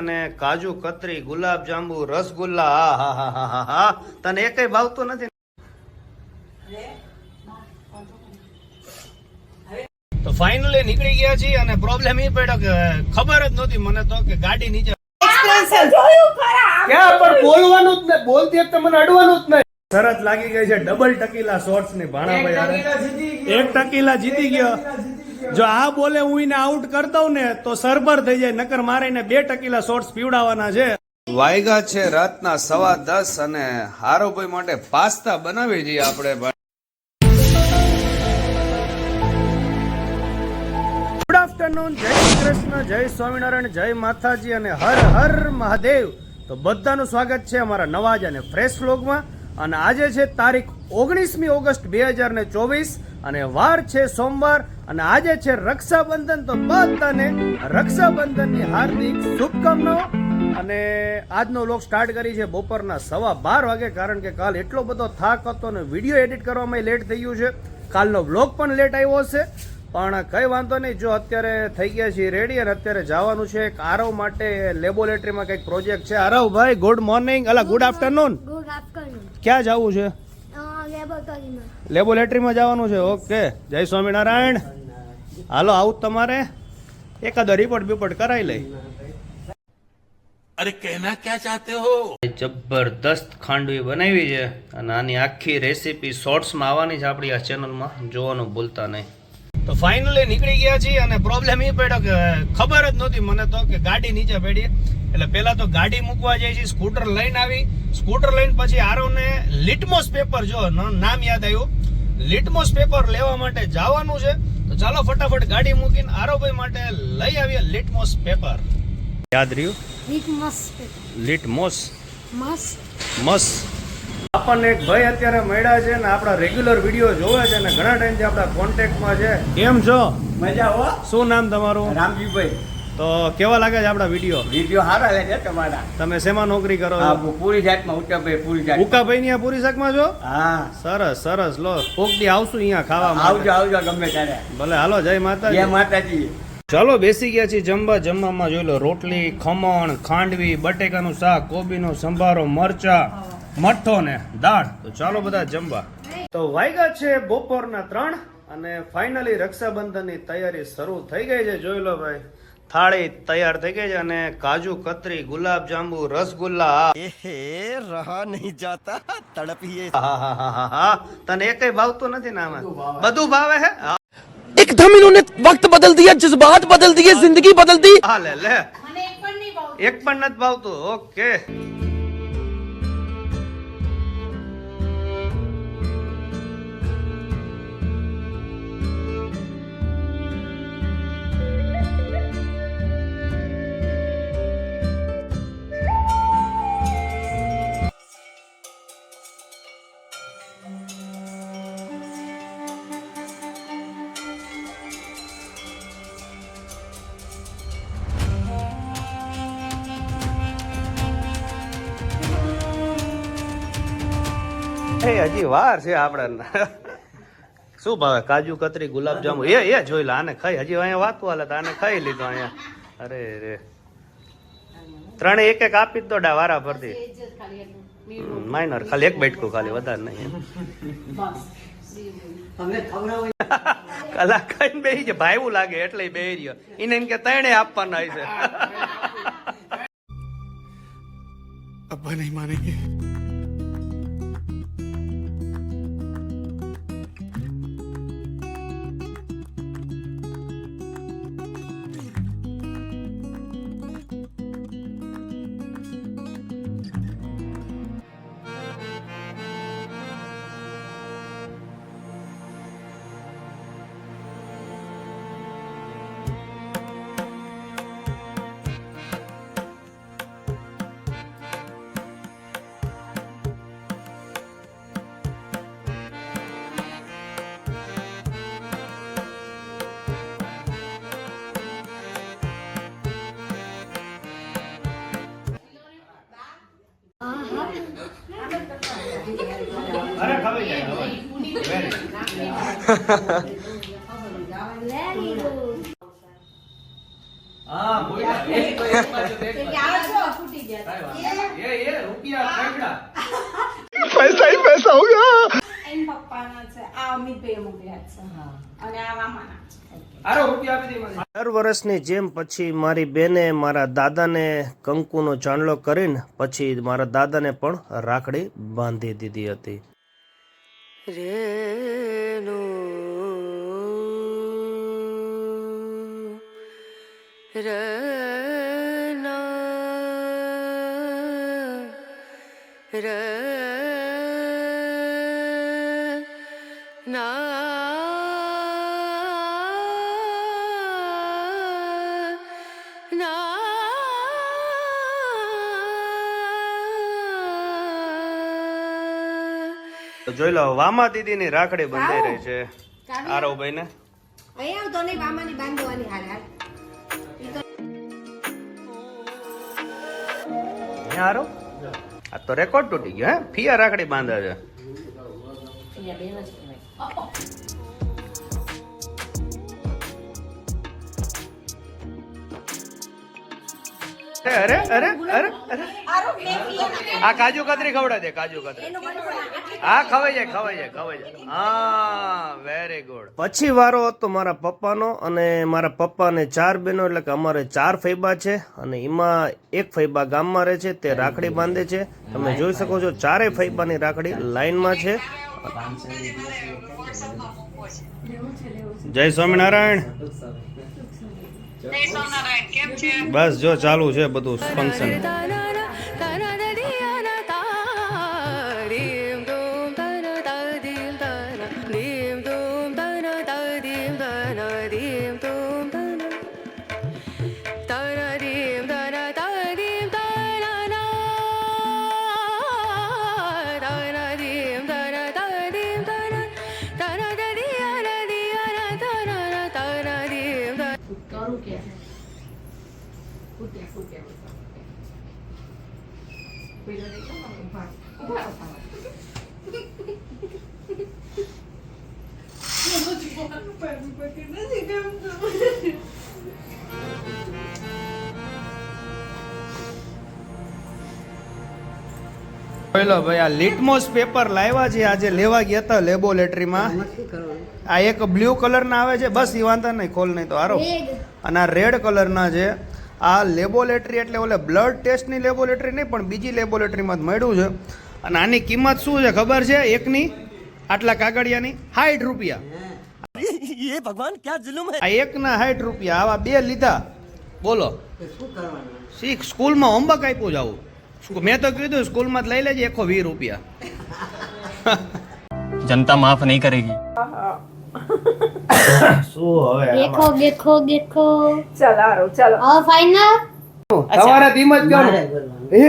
અને કાજુ કતરી, ગુલાબ જાંબુ, રસગુલ્લા, હા હા હા હા હા. તને એકેય ભાવતું નથી? તો ફાઇનલી નીકળી ગયા છીએ અને પ્રોબ્લેમ એ પડ્યો કે ખબર જ નહોતી મને તો કે ગાડી નીચે ક્યાં પણ બોલવાનું જ નહીં, બોલતી તો મને અડવાનું જ નહીં. શરત લાગી ગઈ છે ડબલ ટકીલા શોર્ટ્સ ની. ભાણાભાઈ એક ટકીલા જીતી ગયો. જો આ બોલે હું એને આઉટ કરતા ને તો સરભર થઈ જાય, નકર મારે એને 2 ટકીલા શોર્ટ્સ પીવડાવવાના છે. વાયગા છે રાતના 10:15 અને હારોભાઈ માટે પાસ્તા બનાવી જઈએ આપણે. ગુડ આફ્ટરનૂન, જય શ્રી કૃષ્ણ, જય સ્વામિનારાયણ, જય માતાજી અને હર હર મહાદેવ. તો બધાનું સ્વાગત છે અમારા નવા જ અને ફ્રેશ વ્લોગમાં. અને આજે છે તારીખ 19મી ઓગસ્ટ 2024 અને વાર છે સોમવાર અને આજે છે રક્ષાબંધન. તો બધાને રક્ષાબંધનની હાર્દિક શુભકામનાઓ. અને આજનો વ્લોગ સ્ટાર્ટ કરી છે બપોરના 12:15 વાગે, કારણ કે કાલ એટલો બધો થાક હતો અને વિડીયો એડિટ કરવામાં લેટ થઈ ગયું છે. કાલનો વ્લોગ પણ લેટ આવ્યો હશે, પણ કઈ વાંધો નહીં. જો અત્યારે થઈ ગયા છીએ રેડી અને અત્યારે જવાનું છે એક આરવ માટે લેબોરેટરીમાં કંઈક પ્રોજેક્ટ છે. આરવ ભાઈ ગુડ મોર્નિંગ, ગુડ આફ્ટરનૂન. ક્યાં જવું છે? લેબોરેટરીમાં જવાનું છે. ઓકે, જય સ્વામિનારાયણ. હાલો આવું તમારે એકાદો રિપોર્ટ કરાવી લઈ. અરે કહેના ક્યાં ચાહતે હો? જબરદસ્ત ખાંડવી બનાવી છે અને આની આખી રેસીપી શોર્ટ્સમાં આવવાની છે આપણી આ ચેનલમાં, જોવાનું ભૂલતા નહીં. તો ફાઇનલી નીકળી ગયા છીએ અને પ્રોબ્લેમ એ પડ્યો કે ખબર જ નહોતી મને તો કે ગાડી નીચે પડી. એટલે પેલા તો ગાડી મૂકવા જાય છે, સ્કૂટર લઈને આવી. સ્કૂટર લઈને પછી આરવને લિટમોસ પેપર, જો નામ યાદ આવ્યું, લિટમોસ પેપર લેવા માટે જવાનું છે. તો ચાલો ફટાફટ ગાડી મૂકીને આરવભાઈ માટે લઈ આવીએ લિટમોસ પેપર. યાદ રહ્યું? લિટમોસ મસ. આપણને એક ભાઈ અત્યારે મળ્યા છે ને આપણા રેગ્યુલર વિડીયો જોવે છે ને ઘણા ટાઈમથી આપણા કોન્ટેક્ટમાં છે. કેમ છો? મજા હો. શું નામ તમારું? રામજીભાઈ. તો કેવા લાગે છે આપણા વિડીયો સારા લાગે તમારા. તમે શેમાં નોકરી કરો છો? પૂરી જાતમાં ઉકાભાઈ. પૂરી જાત ઉકાભાઈ ની પૂરી શાકમાં છો? હા. સરસ સરસ. લો કોક દી આવશું અહીંયા ખાવા. આવજો ગમે ત્યારે. ભલે હાલો. જય માતાજી. જય માતાજી. ચાલો બેસી ગયા છીએ જમવા. જમવામાં જોઈ લો રોટલી, ખમણ, ખાંડવી, બટેકાનું શાક, કોબીનો સંભારો, મરચા, મઠ્ઠો ને દાળ. તો ચાલો બધા જમવા. તો વાગ્યા છે બપોરના 3 અને ફાઇનલી રક્ષાબંધનની તૈયારી શરૂ થઈ ગઈ છે. જોઈ લો ભાઈ, થાળી તૈયાર થઈ ગઈ છે અને કાજુ કતરી, ગુલાબ જાંબુ, રસગુલ્લા. રહા નહીં જાતા, તડપ હી. તને એકેય ભાવતું નથી ને? આમાં બધું ભાવે હે. एकदम इन्होंने वक्त बदल दिया, जज्बात बदल दिए, जिंदगी बदल दी. હા લે એક પણ નથી ભાવતું. ઓકે. હજી વાર છે આપણે. શું ભાવે? કાજુ કતરી, ગુલાબ જાંબુ. એ જોઈ લે, આને ખાઈ. હજી અહીંયા વાતું હાલે તો આને ખાઈ લીધું અહીંયા. અરે રે, ત્રણે એક એક આપી જ દો વારા ફરતી. માઇનર, ખાલી એક બેઠકું, ખાલી વધારે નહીં. કલાક ખાઈને બેસી છે ભાઈ, એવું લાગે એટલે બેસી રહ્યો. એને એમ કે ત્રણે આપવાના છે. अब्बा नहीं मानेंगे. અરે ખબર જાય હા બોલ્યા એ તો એક બાજુ એક બાજુ. આ જો ફૂટી ગયા એ રૂપિયા કાઢડા. એન પપ્પાના છે આ અમિતભાઈ મોકલ્યા છે અને આ મામાના આરો રૂપિયા આપી દે મને. દર વર્ષની જેમ પછી મારી બેને મારા દાદાને કંકુનો ચાંદલો કરીને પછી મારા દાદાને પણ રાખડી બાંધી દીધી હતી. તો જોઈ લો વામા દીદીની રાખડી બંધાઈ રહી છે આરવભાઈ ને. અહીંયા આવતો નહીં મામાની બાંધવાની હાલ આરો આ તો રેકોર્ડ તૂટી ગયો હે. ફિયા રાખડી બાંધે છે. અરે અરે અરે અરે આ કાજુ કતરી ખવડા દે. કાજુ કતરી હા ખવાઈ જાય. હા વેરી ગુડ. પછી વારો હતો મારા પપ્પાનો અને મારા પપ્પાને 4 બહેનો એટલે કે અમારે 4 ફૈબા છે અને એમાં એક ફૈબા ગામમાં રહે છે તે રાખડી બાંધે છે. તમે જોઈ શકો છો 4 ફૈબાની રાખડી લાઈનમાં છે. જય સ્વામિનારાયણ. બસ જો ચાલુ છે બધું ફંક્શન. પેલો ભાઈ આ લિટમોસ પેપર લાવ્યા છે આજે લેવા ગયા હતા લેબોરેટરીમાં. આ એક બ્લુ કલર ના આવે છે બસ એ વાંધા નહીં ખોલ નહીં તો હારો. અને આ રેડ કલર ના છે. આ લેબોરેટરી એટલે ઓલે બ્લડ ટેસ્ટની લેબોરેટરી નહીં પણ બીજી લેબોરેટરીમાં જ મળ્યું છે. અને આની કિંમત શું છે ખબર છે? એકની આટલા કાગળિયાની 60 રૂપિયા. ये भगवान क्या जुल्म है. આ એકના 60 રૂપિયા. આવા 2 લીધા. બોલો શીખ સ્કૂલમાં હોમવર્ક આપ્યું જાવું. મેં તો કીધું સ્કૂલમાં જ લઈ લેજે 120 રૂપિયા. जनता माफ नहीं करेगी. શું હવે દેખો ચલો હવે ફાઈનલ તમારે ધીમ જ કહેવાનું. એ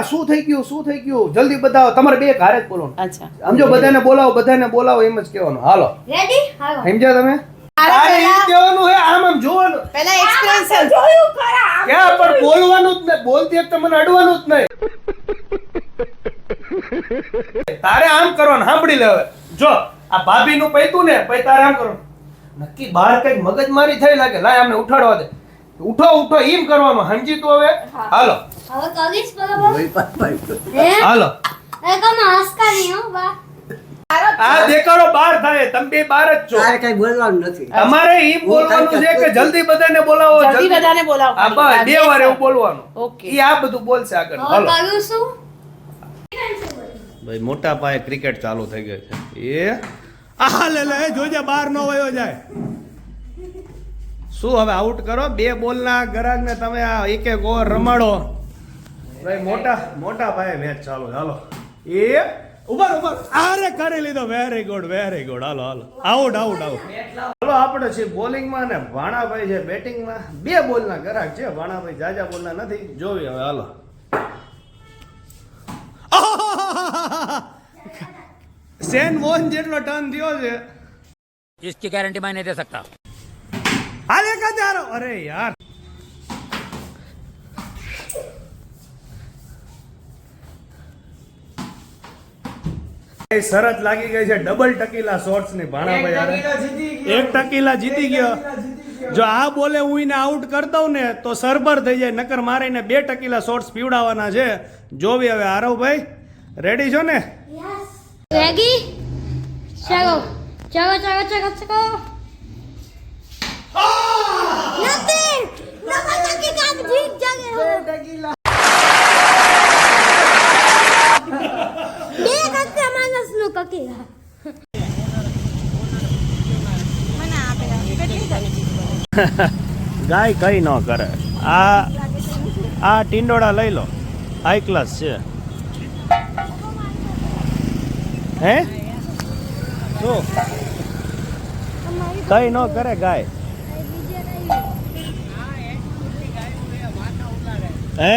શું થઈ ગયું જલ્દી બતાવો. તમારે બે ઘારે જ બોલો. અચ્છા સમજો બધાને બોલાવો એમ જ કહેવાનું. હાલો રેડી હાલો સમજ્યા તમે? આ એમ કહેવાનું હે આમ જોવાનું. પહેલા એક્સપ્રેશન જોયું ખરા ક્યાં પણ બોલવાનું જ નહીં. બોલતી વખતે મને અડવાનું જ નહીં. તારે આમ કરવાનું. સાંભળી લે હવે. જો આ ભાભી નું પૈતું ને પછી તારે આમ કરવાનું. નક્કી બહાર કઈક મગજમારી થઈ લાગે. લાય અમને ઉઠાડવા દે. ઉઠો એમ કરવાનું. સમજી તું હવે? હાલો હવે કરીશ બરાબર હાલો. એ તમે હસકા નહીં હો બા આ દેખાડો બહાર થાય. તમે બે બહાર જ છો. તારે કઈ બોલવાનું નથી. તમારે એમ બોલવાનું છે કે જલ્દી બધાને બોલાવો. જલ્દી બધાને બોલાવો. હા બસ 2 વાર એવું બોલવાનું. ઓકે. ઈ આ બધું બોલશે આગળ. હવે હાલો કર્યું શું ભાઈ મોટા પાયે ક્રિકેટ ચાલુ થઈ ગઈ છે. એ આ લે જોજે બહાર નો વયો જાય. શું હવે આઉટ કરો? 2 બોલના ગરાગને તમે આ એક ઓવર રમાડો. ભાઈ મોટા પાયે મેચ ચાલુ. હાલો એ ઉભર આરે કરી લીધો. વેરી ગુડ હાલો આઉટ. હાલો આપણે છે બોલિંગમાં ને ભાણાભાઈ છે બેટિંગમાં. 2 બોલના ગરાગ છે. ભાણાભાઈ જાજા બોલના નથી. જોવી હવે હાલો. સેન મોહન જેટલો ટર્ન થયો છે. इसकी गारंटी मैं नहीं दे सकता. હાલે કદારો. અરે યાર શરત લાગી ગઈ છે ડબલ ટકીલા શોર્ટ્સ ની. ભાણાભાઈ એક ટકીલા જીતી ગયો. જો આ બોલે હું એને આઉટ કરી દઉં ને તો સરભર થઈ જાય, નકર મારે એને 2 ટકીલા શોર્ટ્સ પીવડાવવાના છે. જોવી હવે આરવભાઈ રેડી છો ને? Ready? Chego. Chego. Nothing. Nothing की काम जीत जागे. બે કક્કા માણસ નું કકી. ગાય કઈ ન કરે. આ ટીંડોળા લઈ લો, હાઈ ક્લાસ છે. હે શું કઈ ન કરે ગાય? હે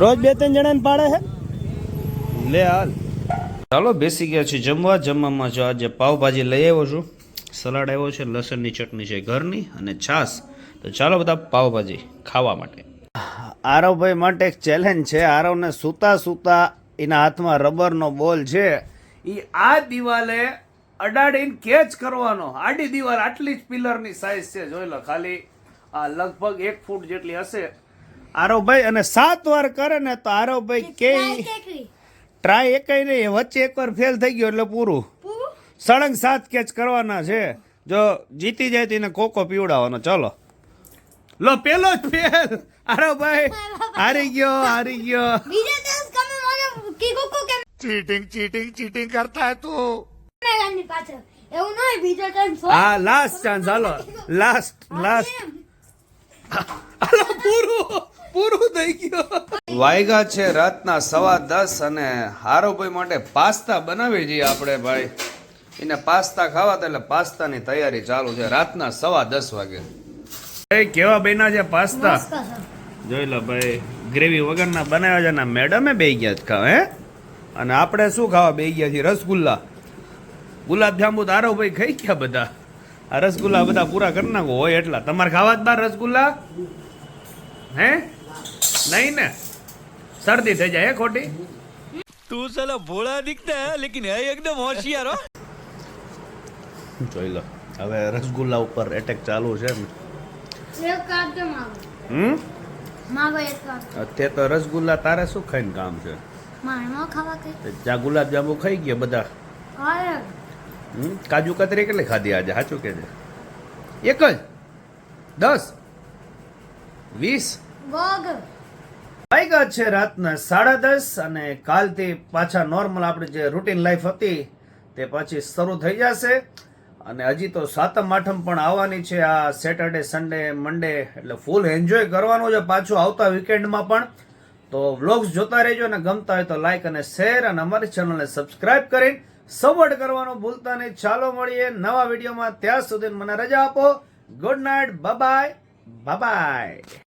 રોજ 2-3 જણાને પાડે છે? લે હાલ. ચાલો બેસી ગયા છે જમવામાં. જો આજે પાવભાજી લઈ આવ્યો છું, સલાડ આવ્યો છે, લસણની ચટણી છે ઘરની અને છાશ. તો ચાલો બધા પાવભાજી ખાવા માટે. આરવભાઈ માટે એક ચેલેન્જ છે. આરવને સૂતા એના હાથમાં રબરનો બોલ છે, એ આ દિવાલે અડાડીને કેચ કરવાનો. આડી દિવાલ આટલી જ પિલરની સાઈઝ છે, જોઈ લો ખાલી. આ લગભગ 1 ફૂટ જેટલી હશે આરવભાઈ. અને 7 વાર કરે ને તો આરવભાઈ કે ટ્રાય એકય નહીં, વચ્ચે એકવાર ફેલ થઈ ગયો એટલે પૂરું. સળંગ 7 કેચ કરવાના છે. જો જીતી જાય તો એને કોકો પીવડાવવાનો. ચલો લો, પેલો જ ફેલ. આરવભાઈ હારી ગયો. બીજા દિવસ તમે મને કીધું કે चीटिंग करता है तू. મેરાની પાછળ એવું નહીં. બીજો ચાન્સ હા લાસ્ટ ચાન્સ. હાલો લાસ્ટ પૂરું થઈ ગયો. વાયગા છે રાતના 10:15 અને હારોભાઈ માટે પાસ્તા બનાવી જઈએ આપણે. ભાઈ એને પાસ્તા ખાવા હતા એટલે પાસ્તાની તૈયારી ચાલુ છે રાતના 10:15 વાગે. કેવા બન્યા છે પાસ્તા? જોઈ લો ભાઈ, ગ્રેવી વગરના બનાવ્યા છે ને મેડમે બેસી ગયા છે ખાવા. હે અને આપણે શું ખાવા બેસી ગયા છીએ? રસગુલ્લા, ગુલાબજાંબુ. આરવભાઈ ખાઈ ગયા બધા. આ રસગુલ્લા બધા પૂરા કરી નાખો હોય એટલા. તમારે ખાવા જ બાર રસગુલ્લા? હે નહીં ને? શરદી થઈ જાય ખોટી. तू साला भोला दिखता है लेकिन है एकदम होशियार हो. જોઈ લો હવે રસગુલ્લા ઉપર એટેક ચાલુ છે. એક કાપ દે માગો. માગો એક કાપ. તે તો રસગુલ્લા તારે શું ખાઈને કામ છે? મારનો ખાવા કે ચા ગુલાબજાંબુ ખાઈ ગયા બધા. કાય કાજુ કતરી કેટલી ખાધી આજે? સાચું કે છે? એક જ 10 20 ગોગ વાગ્યા છે રાતના 10:30 અને કાલથી પાછા નોર્મલ આપણી જે રૂટીન લાઈફ હતી તે પાછી શરૂ થઈ જશે. અને હજી તો 7મ 8મ પણ આવવાની છે. આ સેટરડે સન્ડે મંડે એટલે ફૂલ એન્જોય કરવાનું છે પાછું આવતા વીકેન્ડમાં પણ. તો વ્લોગ્સ જોતા રહેજો અને ગમતા હોય તો લાઈક અને શેર અને અમારી ચેનલને સબસ્ક્રાઇબ કરીને સપોર્ટ કરવાનું ભૂલતા નહીં. ચાલો મળીએ નવા વિડીયોમાં. ત્યાં સુધી મને રજા આપો. Good night. Bye bye.